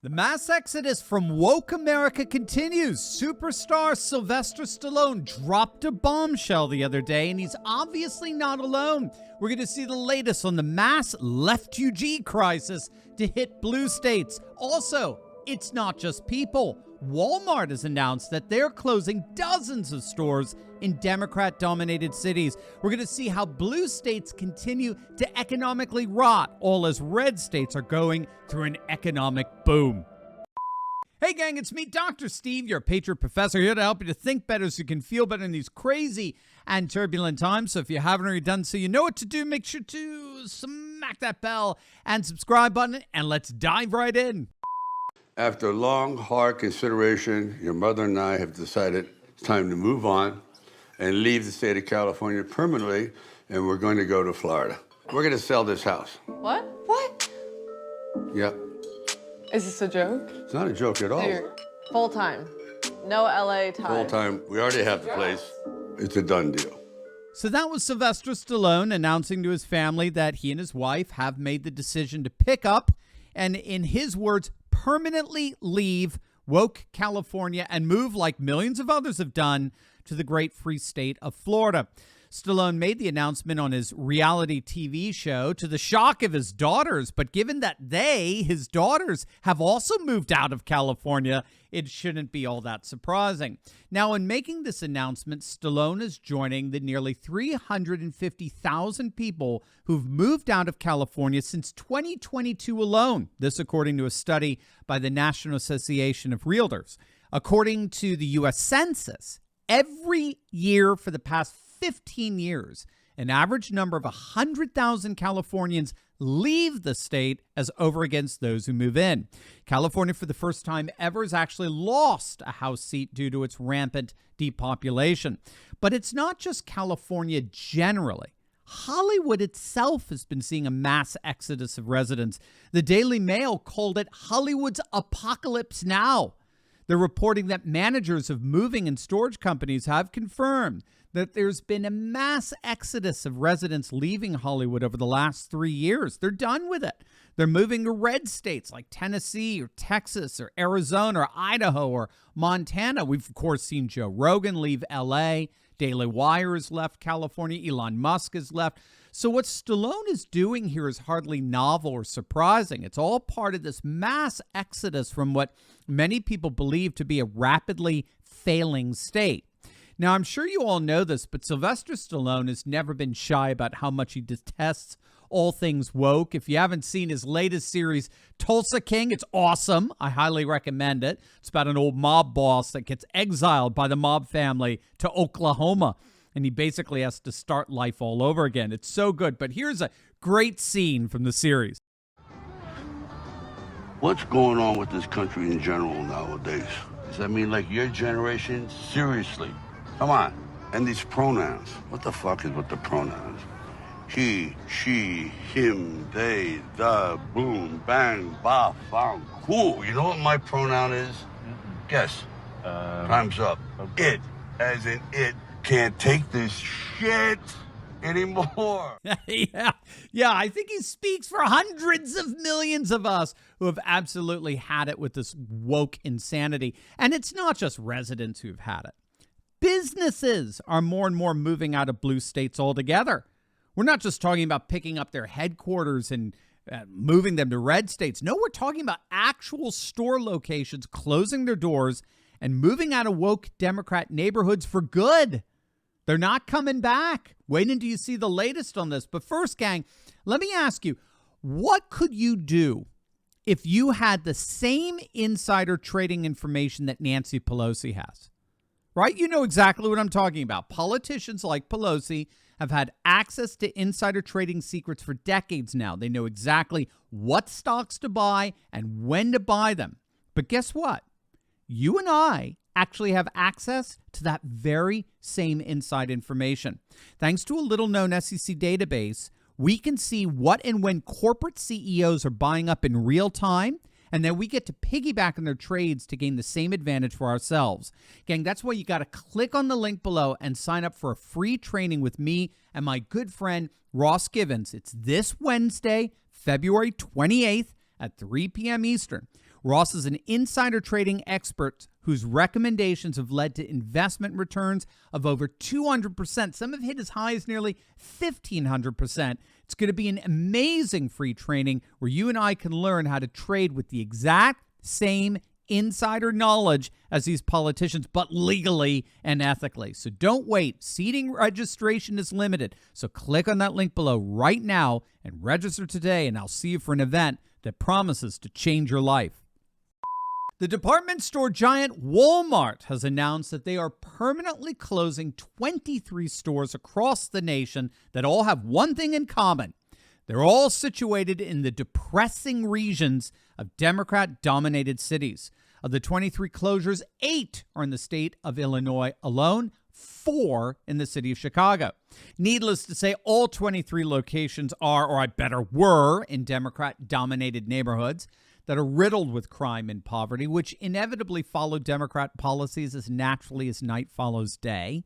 The mass exodus from woke America continues. Superstar Sylvester Stallone dropped a bombshell the other day, and he's obviously not alone. We're going to see the latest on the mass left-UG crisis to hit blue states. Also, it's not just people. Walmart has announced that they're closing dozens of stores in Democrat-dominated cities. We're going to see how blue states continue to economically rot, all as red states are going through an economic boom. Hey gang, it's me, Dr. Steve, your Patriot Professor, here to help you to think better so you can feel better in these crazy and turbulent times. So if you haven't already done so, you know what to do. Make sure to smack that bell and subscribe button, and let's dive right in. After long, hard consideration, your mother and I have decided it's time to move on and leave the state of California permanently, and we're going to go to Florida. We're going to sell this house. What? What? Yep. Is this a joke? It's not a joke at all. You're full-time. No LA time. Full-time. We already have the place. It's a done deal. So that was Sylvester Stallone announcing to his family that he and his wife have made the decision to pick up and, in his words, permanently leave woke California and move, like millions of others have done, to the great free state of Florida. Stallone made the announcement on his reality TV show to the shock of his daughters, but given that his daughters, have also moved out of California, it shouldn't be all that surprising. Now, in making this announcement, Stallone is joining the nearly 350,000 people who've moved out of California since 2022 alone. This according to a study by the National Association of Realtors. According to the U.S. Census, every year for the past 15 years, an average number of 100,000 Californians leave the state as over against those who move in. California, for the first time ever, has actually lost a House seat due to its rampant depopulation. But it's not just California generally. Hollywood itself has been seeing a mass exodus of residents. The Daily Mail called it Hollywood's apocalypse now. They're reporting that managers of moving and storage companies have confirmed that there's been a mass exodus of residents leaving Hollywood over the last 3 years. They're done with it. They're moving to red states like Tennessee or Texas or Arizona or Idaho or Montana. We've, of course, seen Joe Rogan leave L.A. Daily Wire has left California. Elon Musk has left. So what Stallone is doing here is hardly novel or surprising. It's all part of this mass exodus from what many people believe to be a rapidly failing state. Now, I'm sure you all know this, but Sylvester Stallone has never been shy about how much he detests all things woke. If you haven't seen his latest series, Tulsa King, it's awesome. I highly recommend it. It's about an old mob boss that gets exiled by the mob family to Oklahoma, and he basically has to start life all over again. It's so good. But here's a great scene from the series. What's going on with this country in general nowadays? Does that mean like your generation? Seriously. Come on. And these pronouns. What the fuck is with the pronouns? He, she, him, they, the, boom, bang, ba, fang, cool. You know what my pronoun is? Guess. Time's up. Okay. It, as in it, can't take this shit anymore. Yeah, I think he speaks for hundreds of millions of us who have absolutely had it with this woke insanity. And it's not just residents who've had it. Businesses are more and more moving out of blue states altogether. We're not just talking about picking up their headquarters and moving them to red states. No, we're talking about actual store locations closing their doors and moving out of woke Democrat neighborhoods for good. They're not coming back. Wait until you see the latest on this. But first, gang, let me ask you, what could you do if you had the same insider trading information that Nancy Pelosi has? Right? You know exactly what I'm talking about. Politicians like Pelosi have had access to insider trading secrets for decades now. They know exactly what stocks to buy and when to buy them. But guess what? You and I actually have access to that very same inside information. Thanks to a little-known SEC database, we can see what and when corporate CEOs are buying up in real time, and then we get to piggyback on their trades to gain the same advantage for ourselves. Gang, that's why you got to click on the link below and sign up for a free training with me and my good friend Ross Givens. It's this Wednesday, February 28th at 3 p.m. Eastern. Ross is an insider trading expert whose recommendations have led to investment returns of over 200%. Some have hit as high as nearly 1,500%. It's going to be an amazing free training where you and I can learn how to trade with the exact same insider knowledge as these politicians, but legally and ethically. So don't wait. Seating registration is limited. So click on that link below right now and register today, and I'll see you for an event that promises to change your life. The department store giant Walmart has announced that they are permanently closing 23 stores across the nation that all have one thing in common. They're all situated in the depressing regions of Democrat-dominated cities. Of the 23 closures, 8 are in the state of Illinois alone, 4 in the city of Chicago. Needless to say, all 23 locations are, or I better were, in Democrat-dominated neighborhoods that are riddled with crime and poverty, which inevitably follow Democrat policies as naturally as night follows day.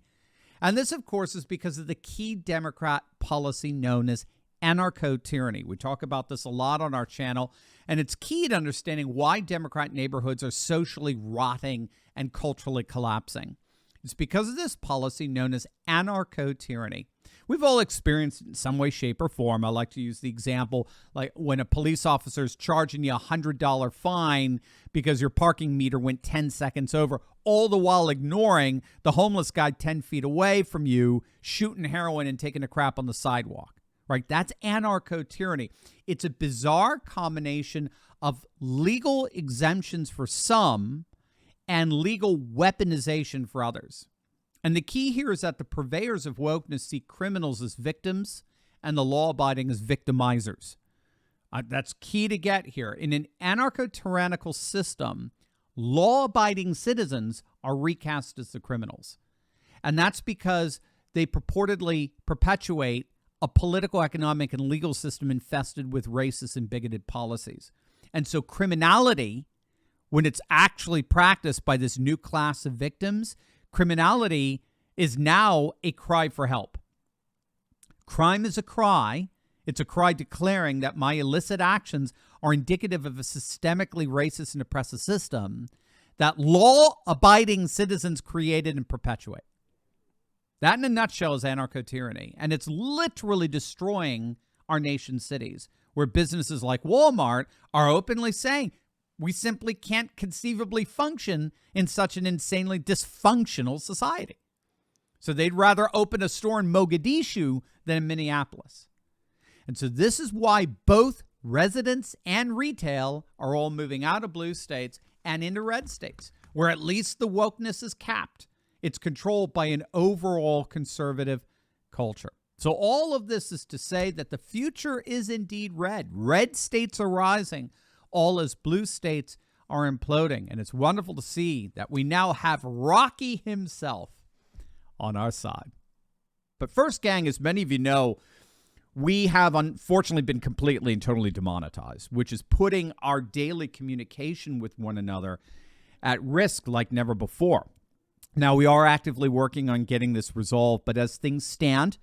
And this, of course, is because of the key Democrat policy known as anarcho-tyranny. We talk about this a lot on our channel, and it's key to understanding why Democrat neighborhoods are socially rotting and culturally collapsing. It's because of this policy known as anarcho-tyranny. We've all experienced it in some way, shape, or form. I like to use the example like when a police officer is charging you a $100 fine because your parking meter went 10 seconds over, all the while ignoring the homeless guy 10 feet away from you shooting heroin and taking a crap on the sidewalk. Right? That's anarcho-tyranny. It's a bizarre combination of legal exemptions for some and legal weaponization for others. And the key here is that the purveyors of wokeness see criminals as victims and the law-abiding as victimizers. That's key to get here. In an anarcho-tyrannical system, law-abiding citizens are recast as the criminals. And that's because they purportedly perpetuate a political, economic, and legal system infested with racist and bigoted policies. And so criminality, when it's actually practiced by this new class of victims, criminality is now a cry for help. Crime is a cry. It's a cry declaring that my illicit actions are indicative of a systemically racist and oppressive system that law-abiding citizens created and perpetuate. That, in a nutshell, is anarcho-tyranny, and it's literally destroying our nation's cities, where businesses like Walmart are openly saying, we simply can't conceivably function in such an insanely dysfunctional society. So they'd rather open a store in Mogadishu than in Minneapolis. And so this is why both residents and retail are all moving out of blue states and into red states, where at least the wokeness is capped. It's controlled by an overall conservative culture. So all of this is to say that the future is indeed red. Red states are rising, all as blue states are imploding. And it's wonderful to see that we now have Rocky himself on our side. But first, gang, as many of you know, we have unfortunately been completely and totally demonetized, which is putting our daily communication with one another at risk like never before. Now, we are actively working on getting this resolved, but as things stand,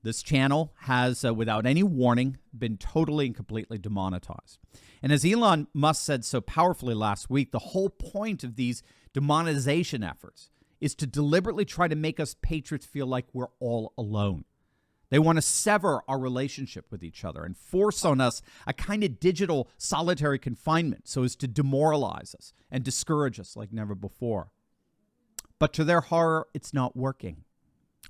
this channel has, without any warning, been totally and completely demonetized. And as Elon Musk said so powerfully last week, the whole point of these demonetization efforts is to deliberately try to make us patriots feel like we're all alone. They want to sever our relationship with each other and force on us a kind of digital solitary confinement so as to demoralize us and discourage us like never before. But to their horror, it's not working.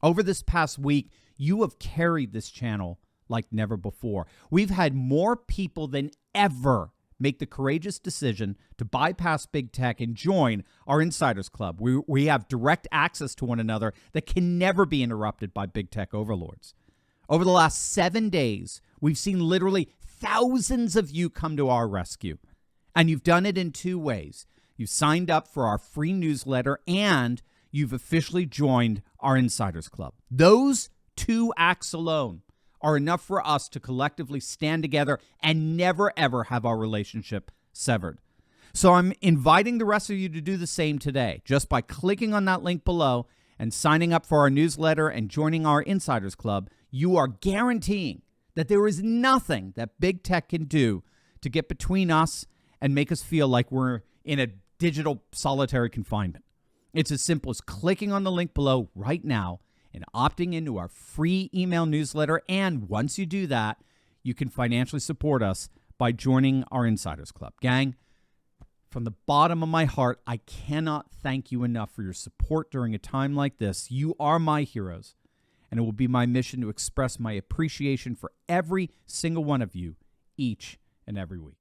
Over this past week, you have carried this channel like never before. We've had more people than ever make the courageous decision to bypass big tech and join our Insiders Club. We have direct access to one another that can never be interrupted by big tech overlords. Over the last 7 days, we've seen literally thousands of you come to our rescue. And you've done it in 2 ways. You've signed up for our free newsletter, and you've officially joined our Insiders Club. Those 2 acts alone are enough for us to collectively stand together and never, ever have our relationship severed. So I'm inviting the rest of you to do the same today, just by clicking on that link below and signing up for our newsletter and joining our Insiders Club. You are guaranteeing that there is nothing that big tech can do to get between us and make us feel like we're in a digital solitary confinement. It's as simple as clicking on the link below right now and opting into our free email newsletter. And once you do that, you can financially support us by joining our Insiders Club. Gang, from the bottom of my heart, I cannot thank you enough for your support during a time like this. You are my heroes, and it will be my mission to express my appreciation for every single one of you each and every week.